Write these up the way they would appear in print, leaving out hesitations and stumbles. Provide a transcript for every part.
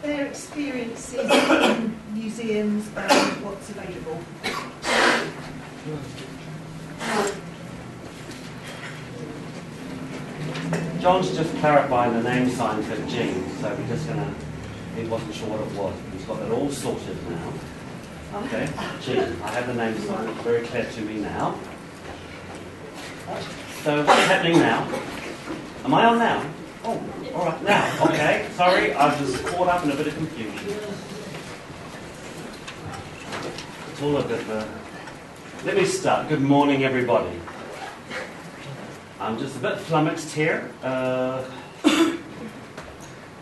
their experiences in museums and what's available. John's just clarifying the name sign for Jean, so we're just going to, he wasn't sure what it was. He's got it all sorted now. Okay, Jean, I have the name sign, it's very clear to me now. So what's happening now? Am I on now? Oh, all right, now. Okay, sorry, I was caught up in a bit of confusion. It's all a bit of a... Let me start. Good morning, everybody. I'm just a bit flummoxed here.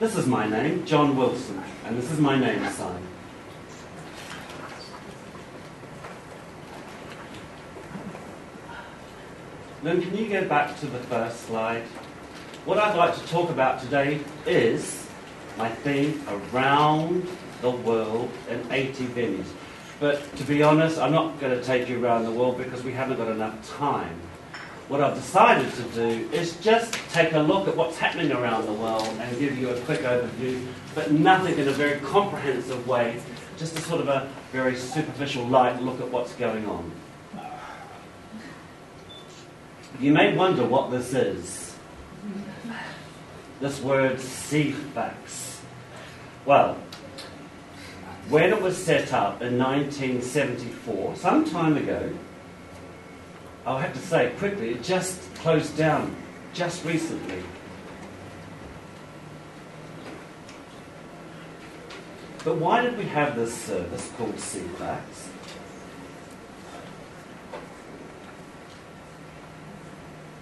This is my name, John Wilson, and this is my name sign. Lynn, can you go back to the first slide? What I'd like to talk about today is my theme, around the world in 80 venues. But to be honest, I'm not going to take you around the world because we haven't got enough time. What I've decided to do is just take a look at what's happening around the world and give you a quick overview, but nothing in a very comprehensive way, just a sort of a very superficial, light look at what's going on. You may wonder what this is. This word CFAX. Well, when it was set up in 1974, some time ago, I'll have to say quickly, it just closed down just recently. But why did we have this service called CFAX?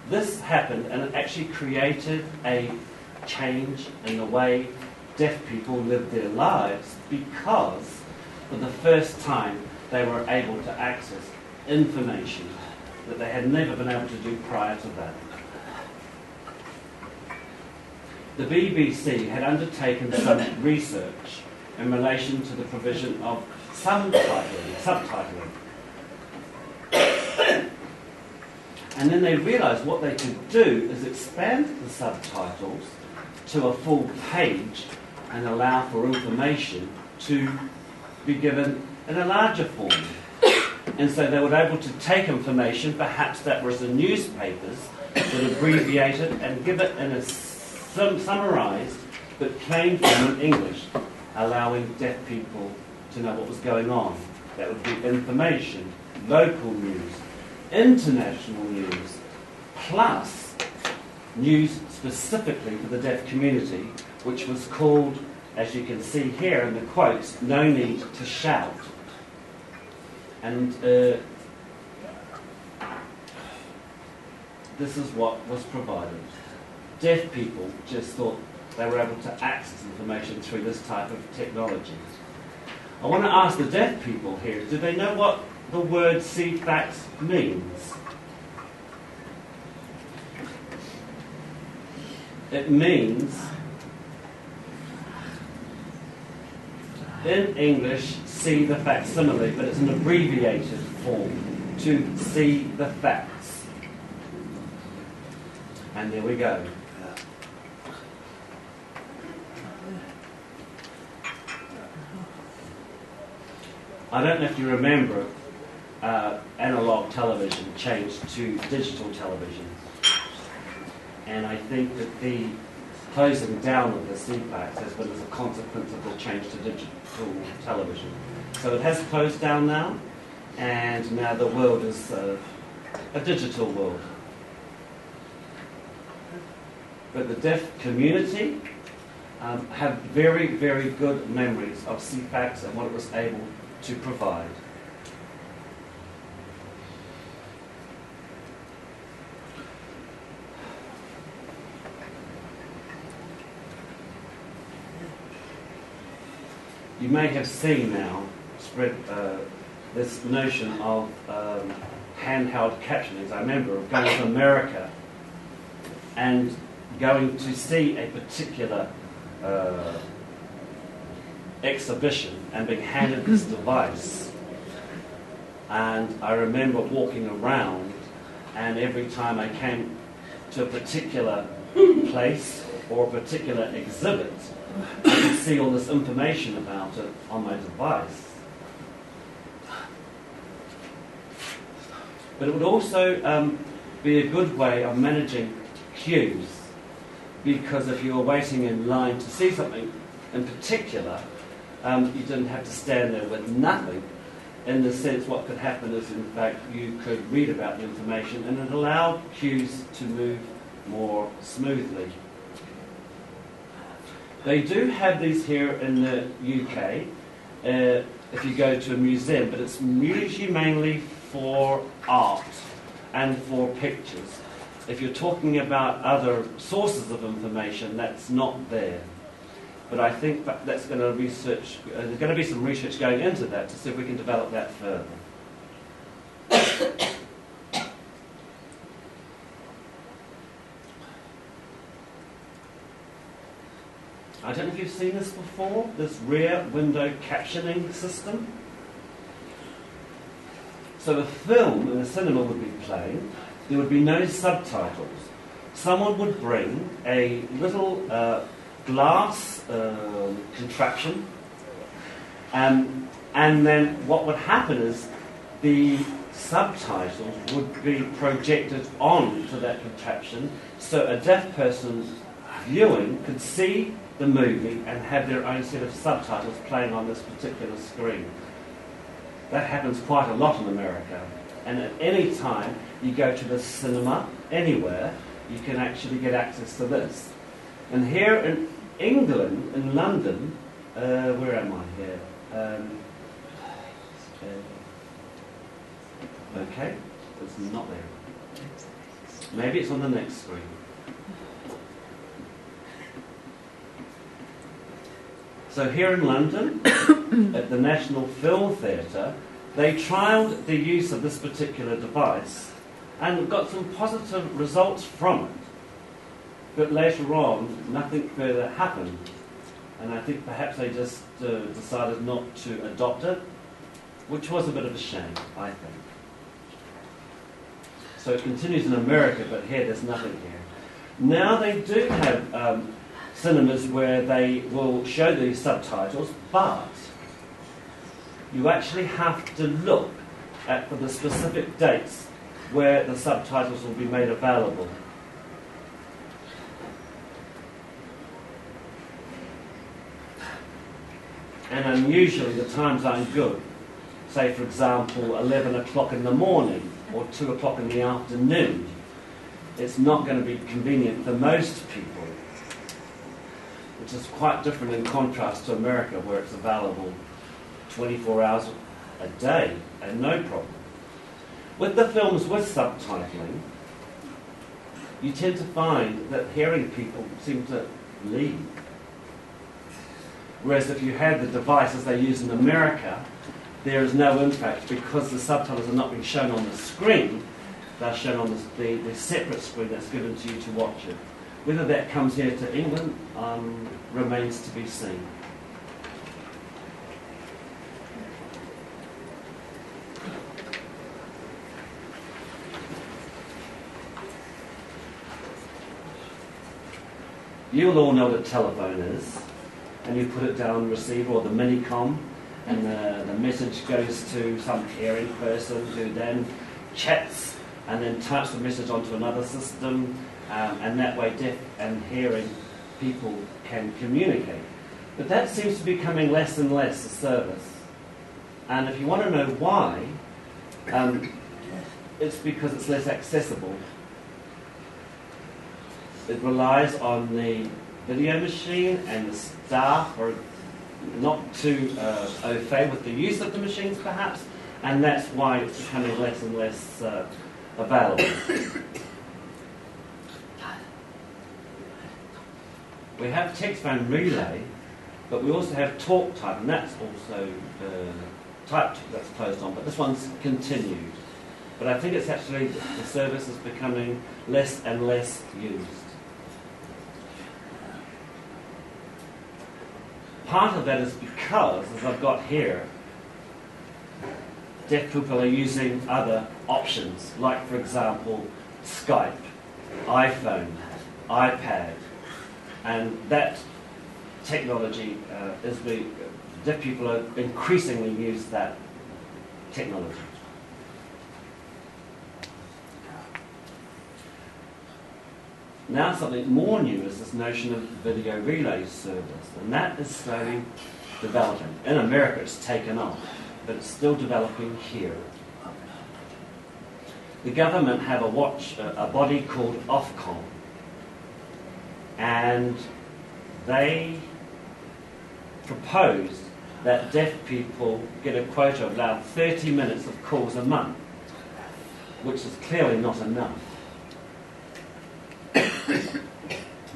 This happened and it actually created a change in the way deaf people lived their lives because for the first time they were able to access information that they had never been able to do prior to that. The BBC had undertaken some research in relation to the provision of subtitling. And then they realised what they could do is expand the subtitles to a full page and allow for information to be given in a larger form. And so they were able to take information, perhaps that was in newspapers, but abbreviate it and give it in a summarised but plain form in English, allowing deaf people to know what was going on. That would be information, local news, international news, plus news specifically for the deaf community, which was called, as you can see here in the quotes, No Need to Shout. And this is what was provided. Deaf people just thought they were able to access information through this type of technology. I want to ask the deaf people here, do they know what the word CFAX means? It means, in English, see the facsimile, but it's an abbreviated form, to see the facts. And there we go. I don't know if you remember, analog television changed to digital television. And I think that the closing down of the CFAX has been as a consequence of the change to digital television. So it has closed down now, and now the world is a digital world. But the deaf community have very, very good memories of CFAX and what it was able to provide. You may have seen now spread this notion of handheld captioning. I remember going to America and going to see a particular exhibition and being handed this device. And I remember walking around, and every time I came to a particular place or a particular exhibit, I can see all this information about it on my device. But it would also be a good way of managing queues, because if you were waiting in line to see something in particular, you didn't have to stand there with nothing. In the sense, what could happen is, in fact, you could read about the information, and it allowed queues to move more smoothly. They do have these here in the UK, if you go to a museum, but it's usually mainly for art and for pictures. If you're talking about other sources of information, that's not there. But I think that's going to research. There's going to be some research going into that to see if we can develop that further. I don't know if you've seen this before. This rear window captioning system. So a film in a cinema would be playing. There would be no subtitles. Someone would bring a little glass contraption, and then what would happen is the subtitles would be projected onto that contraption, so a deaf person viewing could see the movie and have their own set of subtitles playing on this particular screen. That happens quite a lot in America, and at any time you go to the cinema anywhere, you can actually get access to this. And here in England, in London, where am I here? Okay, it's not there. Maybe it's on the next screen. So here in London, at the National Film Theatre, they trialled the use of this particular device and got some positive results from it. But later on, nothing further happened. And I think perhaps they just decided not to adopt it, which was a bit of a shame, I think. So it continues in America, but here there's nothing here. Now they do have cinemas where they will show these subtitles, but you actually have to look for the specific dates where the subtitles will be made available. And unusually the times aren't good. Say, for example, 11 o'clock in the morning or 2 o'clock in the afternoon. It's not going to be convenient for most people, which is quite different in contrast to America, where it's available 24 hours a day and no problem. With the films with subtitling, you tend to find that hearing people seem to leave. Whereas if you had the devices they use in America, there is no impact because the subtitles are not being shown on the screen, they're shown on the separate screen that's given to you to watch it. Whether that comes here to England remains to be seen. You'll all know what a telephone is. And you put it down on the receiver or the Minicom, and the message goes to some hearing person who then chats and then types the message onto another system, and that way deaf and hearing people can communicate. But that seems to be becoming less and less a service. And if you want to know why, it's because it's less accessible. It relies on the video machine, and the staff are not too au fait with the use of the machines perhaps, and that's why it's becoming less and less available. We have text phone relay, but we also have talk type, and that's also typed, that's closed on, but this one's continued. But I think it's actually, the service is becoming less and less used. Part of that is because, as I've got here, deaf people are using other options, like, for example, Skype, iPhone, iPad, and that technology deaf people are increasingly use that technology. Now something more new is this notion of video relay service, and that is slowly developing. In America it's taken off, but it's still developing here. The government have a body called Ofcom, and they proposed that deaf people get a quota of allowed 30 minutes of calls a month, which is clearly not enough.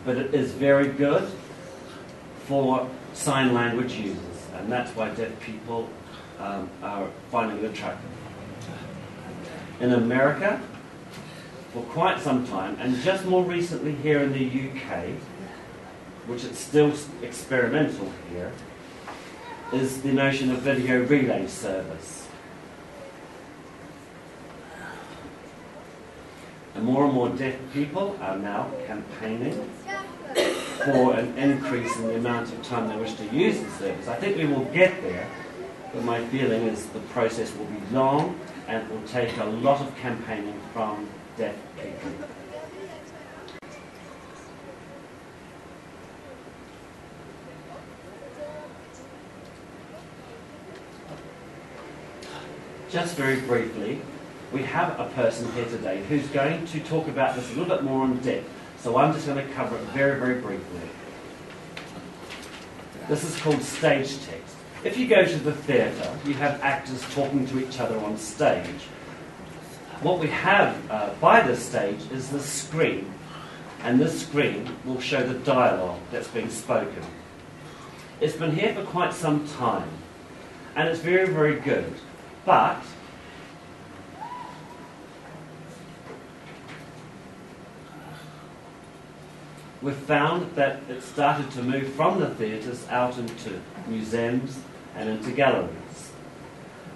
But it is very good for sign language users, and that's why deaf people are finding it attractive. In America, for quite some time, and just more recently here in the UK, which is still experimental here, is the notion of video relay service. And more deaf people are now campaigning for an increase in the amount of time they wish to use the service. I think we will get there, but my feeling is the process will be long and it will take a lot of campaigning from deaf people. Just very briefly, we have a person here today who's going to talk about this a little bit more in depth. So I'm just going to cover it very, very briefly. This is called stage text. If you go to the theatre, you have actors talking to each other on stage. What we have by this stage is the screen, and this screen will show the dialogue that's being spoken. It's been here for quite some time, and it's very, very good. But we've found that it started to move from the theatres out into museums and into galleries.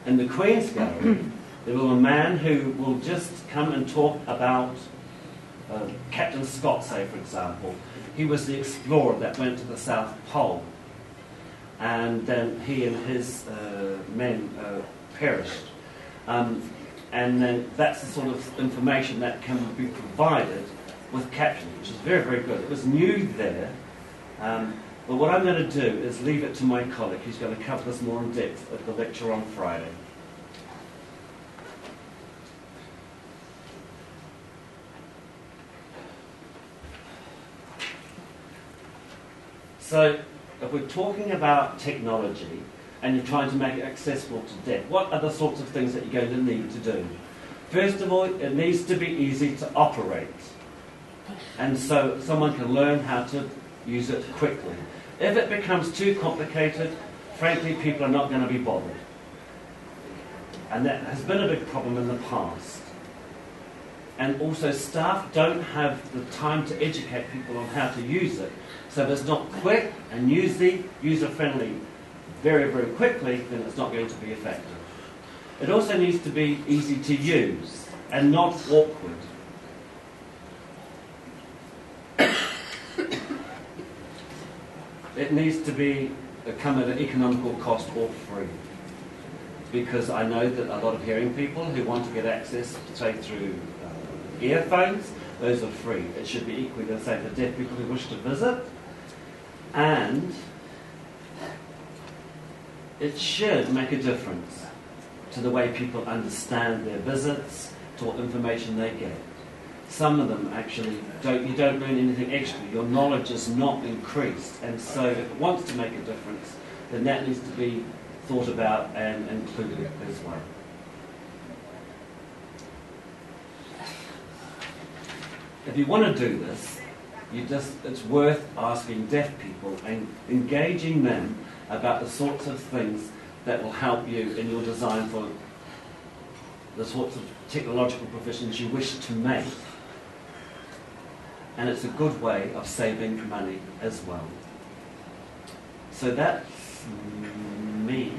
In the Queen's Gallery, there will be a man who will just come and talk about Captain Scott, say, for example. He was the explorer that went to the South Pole, and then he and his men perished. And then that's the sort of information that can be provided with captions, which is very, very good. It was new there, but what I'm going to do is leave it to my colleague who's going to cover this more in depth at the lecture on Friday. So, if we're talking about technology and you're trying to make it accessible to deaf, what are the sorts of things that you're going to need to do? First of all, it needs to be easy to operate. And so someone can learn how to use it quickly. If it becomes too complicated, frankly, people are not going to be bothered. And that has been a big problem in the past. And also staff don't have the time to educate people on how to use it. So if it's not quick and user-friendly very, very quickly, then it's not going to be effective. It also needs to be easy to use and not awkward. It needs to come at an economical cost or free. Because I know that a lot of hearing people who want to get access, say through earphones, those are free. It should be equally the same for deaf people who wish to visit. And it should make a difference to the way people understand their visits, to what information they get. Some of them actually you don't learn anything extra. Your knowledge is not increased. And so if it wants to make a difference, then that needs to be thought about and included as well. If you want to do this, it's worth asking deaf people and engaging them about the sorts of things that will help you in your design for the sorts of technological provisions you wish to make. And it's a good way of saving money as well. So that's me.